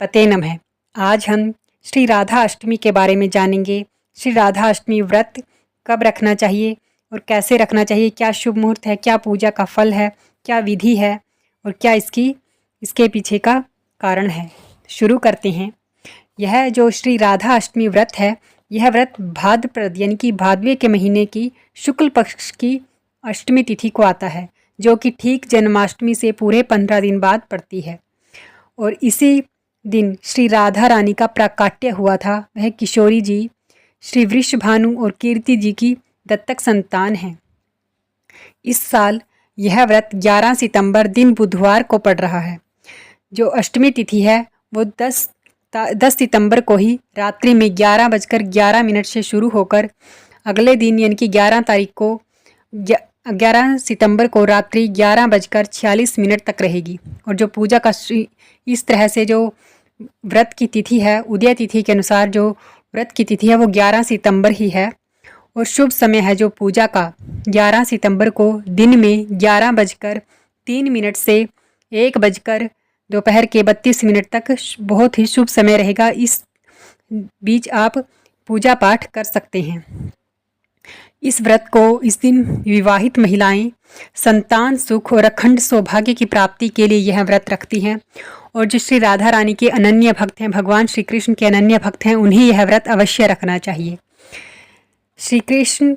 पते नमः। आज हम श्री राधा अष्टमी के बारे में जानेंगे। श्री राधा अष्टमी व्रत कब रखना चाहिए और कैसे रखना चाहिए, क्या शुभ मुहूर्त है, क्या पूजा का फल है, क्या विधि है और क्या इसके पीछे का कारण है। शुरू करते हैं। यह जो श्री राधा अष्टमी व्रत है, यह व्रत भाद्रपद यानी कि भादवे के महीने की शुक्ल पक्ष की अष्टमी तिथि को आता है, जो कि ठीक जन्माष्टमी से पूरे 15 दिन बाद पड़ती है। और इसी दिन श्री राधा रानी का प्राकट्य हुआ था। वह किशोरी जी श्री वृषभानु और कीर्ति जी की दत्तक संतान हैं। इस साल यह व्रत 11 सितंबर दिन बुधवार को पड़ रहा है। जो अष्टमी तिथि है वो 10 सितंबर को ही रात्रि में 11:11 से शुरू होकर अगले दिन यानी कि 11 सितंबर को रात्रि 11:46 तक रहेगी। और जो पूजा का इस तरह से जो व्रत की तिथि है, उदय तिथि के अनुसार जो व्रत की तिथि है वो 11 सितंबर ही है। और शुभ समय है जो पूजा का 11 सितंबर को दिन में 11:03 से 1:32 तक बहुत ही शुभ समय रहेगा। इस बीच आप पूजा पाठ कर सकते हैं। इस व्रत को इस दिन विवाहित महिलाएं संतान सुख और अखंड सौभाग्य की प्राप्ति के लिए यह व्रत रखती हैं। और जो श्री राधा रानी के अनन्य भक्त हैं, भगवान श्री कृष्ण के अनन्य भक्त हैं, उन्हें यह व्रत अवश्य रखना चाहिए। श्री कृष्ण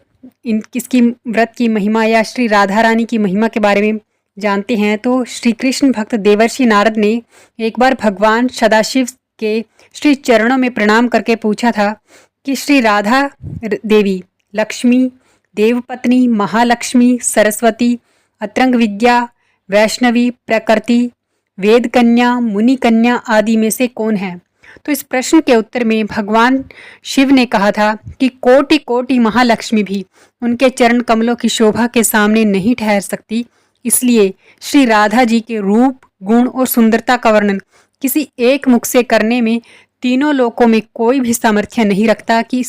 इसकी व्रत की महिमा या श्री राधा रानी की महिमा के बारे में जानते हैं तो श्री कृष्ण भक्त देवर्षि नारद ने एक बार भगवान सदाशिव के श्री चरणों में प्रणाम करके पूछा था कि श्री राधा देवी लक्ष्मी, देवपत्नी, महालक्ष्मी, सरस्वती, अतरंग विद्या, वैष्णवी, प्रकृति, वेद कन्या, मुनि कन्या आदि में से कौन है? तो इस प्रश्न के उत्तर में भगवान शिव ने कहा था कि कोटि कोटि महालक्ष्मी भी उनके चरण कमलों की शोभा के सामने नहीं ठहर सकती। इसलिए श्री राधा जी के रूप, गुण और सुंदरता का वर्णन किसी एक मुख से करने में तीनों लोकों में कोई भी सामर्थ्य नहीं रखता कि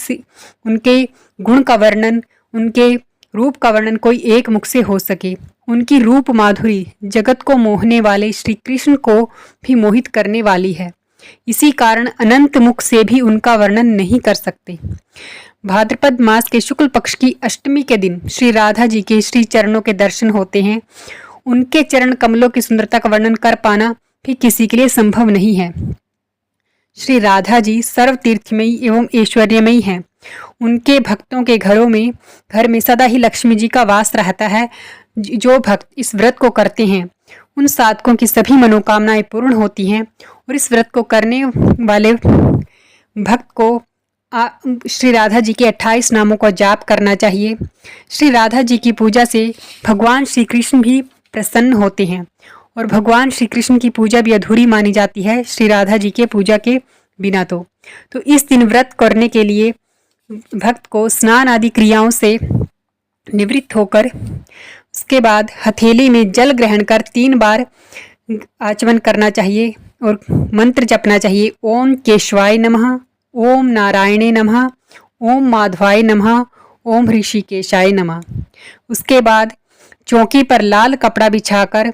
उनके गुण का वर्णन, उनके रूप का वर्णन कोई एक मुख से हो सके। उनकी रूप माधुरी जगत को मोहने वाले श्री कृष्ण को भी मोहित करने वाली है। इसी कारण अनंत मुख से भी उनका वर्णन नहीं कर सकते। भाद्रपद मास के शुक्ल पक्ष की अष्टमी के दिन श्री राधा जी के श्री चरणों के दर्शन होते हैं। उनके चरण कमलों की सुंदरता का वर्णन कर पाना भी किसी के लिए संभव नहीं है। श्री राधा जी सर्व तीर्थमयी एवं ऐश्वर्यमयी हैं। उनके भक्तों के घर में सदा ही लक्ष्मी जी का वास रहता है। जो भक्त इस व्रत को करते हैं उन साधकों की सभी मनोकामनाएं पूर्ण होती हैं। और इस व्रत को करने वाले भक्त को श्री राधा जी के 28 नामों का जाप करना चाहिए। श्री राधा जी की पूजा से भगवान श्री कृष्ण भी प्रसन्न होते हैं और भगवान श्री कृष्ण की पूजा भी अधूरी मानी जाती है श्री राधा जी के पूजा के बिना। तो इस दिन व्रत करने के लिए भक्त को स्नान आदि क्रियाओं से निवृत्त होकर उसके बाद हथेली में जल ग्रहण कर 3 बार आचमन करना चाहिए और मंत्र जपना चाहिए। ओम केशवाय नमः, ओम नारायणे नमः, ओम माधवाय नमः, ओम ऋषिकेशाय नमः। उसके बाद चौकी पर लाल कपड़ा बिछाकर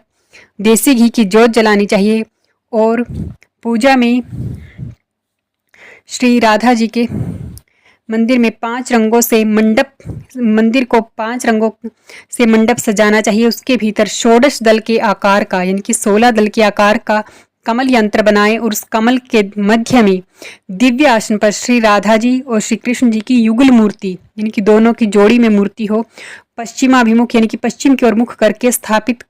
देसी घी की जोत जलानी चाहिए और पूजा में श्री राधा जी के मंदिर में 5 रंगों से मंदिर को 5 रंगों से मंडप सजाना चाहिए। उसके भीतर 16 दल के आकार का यानी कि 16 दल के आकार का कमल यंत्र बनाएं और उस कमल के मध्य में दिव्य आसन पर श्री राधा जी और श्री कृष्ण जी की युगल मूर्ति यानी कि दोनों की जोड़ी में मूर्ति हो, पश्चिमाभिमुख यानी कि पश्चिम की ओर मुख करके स्थापित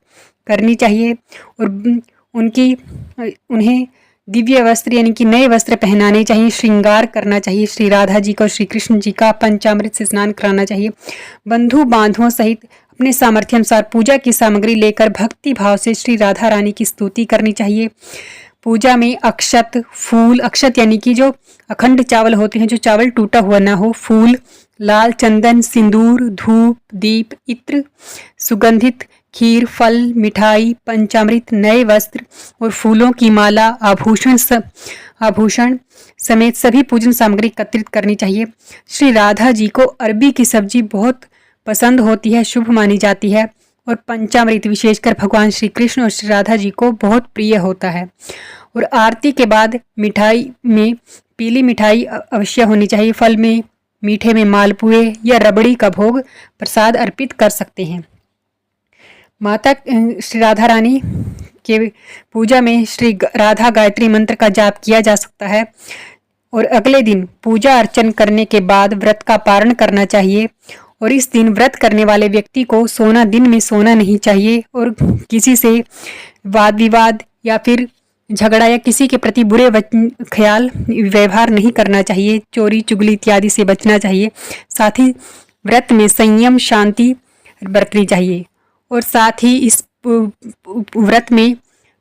करनी चाहिए। और उन्हें दिव्य वस्त्र यानी कि नए वस्त्र पहनाने चाहिए, श्रृंगार करना चाहिए। श्री राधा जी को और श्री कृष्ण जी का पंचामृत से स्नान कराना चाहिए। बंधु बांधवों सहित अपने सामर्थ्य अनुसार पूजा की सामग्री लेकर भक्ति भाव से श्री राधा रानी की स्तुति करनी चाहिए। पूजा में अक्षत, फूल, अक्षत यानी कि जो अखंड चावल होते हैं, जो चावल टूटा हुआ ना हो, फूल, लाल चंदन, सिंदूर, धूप, दीप, इत्र, सुगंधित खीर, फल, मिठाई, पंचामृत, नए वस्त्र और फूलों की माला, आभूषण समेत सभी पूजन सामग्री एकत्रित करनी चाहिए। श्री राधा जी को अरबी की सब्जी बहुत पसंद होती है, शुभ मानी जाती है। और पंचामृत विशेषकर भगवान श्री कृष्ण और श्री राधा जी को बहुत प्रिय होता है। और आरती के बाद मिठाई में पीली मिठाई अवश्य होनी चाहिए। फल में, मीठे में मालपुए या रबड़ी का भोग प्रसाद अर्पित कर सकते हैं। माता श्री राधा रानी के पूजा में श्री राधा गायत्री मंत्र का जाप किया जा सकता है। और अगले दिन पूजा अर्चन करने के बाद व्रत का पारण करना चाहिए। और इस दिन व्रत करने वाले व्यक्ति को दिन में सोना नहीं चाहिए और किसी से वाद विवाद या फिर झगड़ा या किसी के प्रति बुरे ख्याल व्यवहार नहीं करना चाहिए। चोरी चुगली इत्यादि से बचना चाहिए। साथ ही व्रत में संयम शांति बरतनी चाहिए। और साथ ही इस व्रत में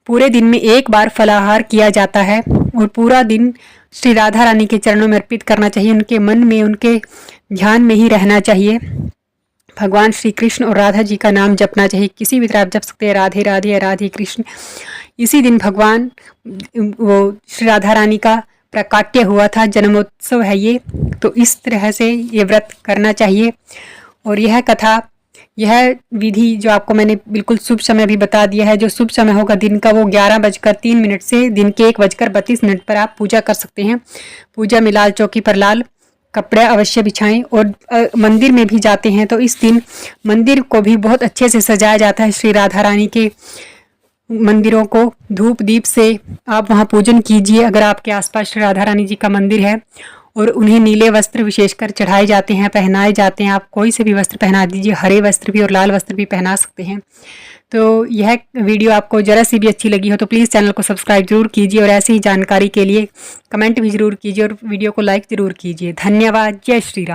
पूरे दिन में एक बार फलाहार किया जाता है और पूरा दिन श्री राधा रानी के चरणों में अर्पित करना चाहिए। उनके मन में, उनके ध्यान में ही रहना चाहिए। भगवान श्री कृष्ण और राधा जी का नाम जपना चाहिए। किसी भी तरह आप जप सकते हैं, राधे राधे या राधे कृष्ण। इसी दिन भगवान श्री राधा रानी का प्राकट्य हुआ था, जन्मोत्सव है ये। तो इस तरह से ये व्रत करना चाहिए। और यह विधि जो आपको मैंने बिल्कुल शुभ समय भी बता दिया है। जो शुभ समय होगा दिन का वो 11:03 से दिन के 1:32 पर आप पूजा कर सकते हैं। पूजा में लाल चौकी पर लाल कपड़े अवश्य बिछाएं। और मंदिर में भी जाते हैं तो इस दिन मंदिर को भी बहुत अच्छे से सजाया जाता है। श्री राधा रानी के मंदिरों को धूप दीप से आप वहाँ पूजन कीजिए अगर आपके आसपास श्री राधा रानी जी का मंदिर है। और उन्हें नीले वस्त्र विशेषकर चढ़ाए जाते हैं, पहनाए जाते हैं। आप कोई से भी वस्त्र पहना दीजिए, हरे वस्त्र भी और लाल वस्त्र भी पहना सकते हैं। तो यह वीडियो आपको जरा सी भी अच्छी लगी हो तो प्लीज़ चैनल को सब्सक्राइब जरूर कीजिए और ऐसी ही जानकारी के लिए कमेंट भी जरूर कीजिए और वीडियो को लाइक ज़रूर कीजिए। धन्यवाद। जय श्री राम।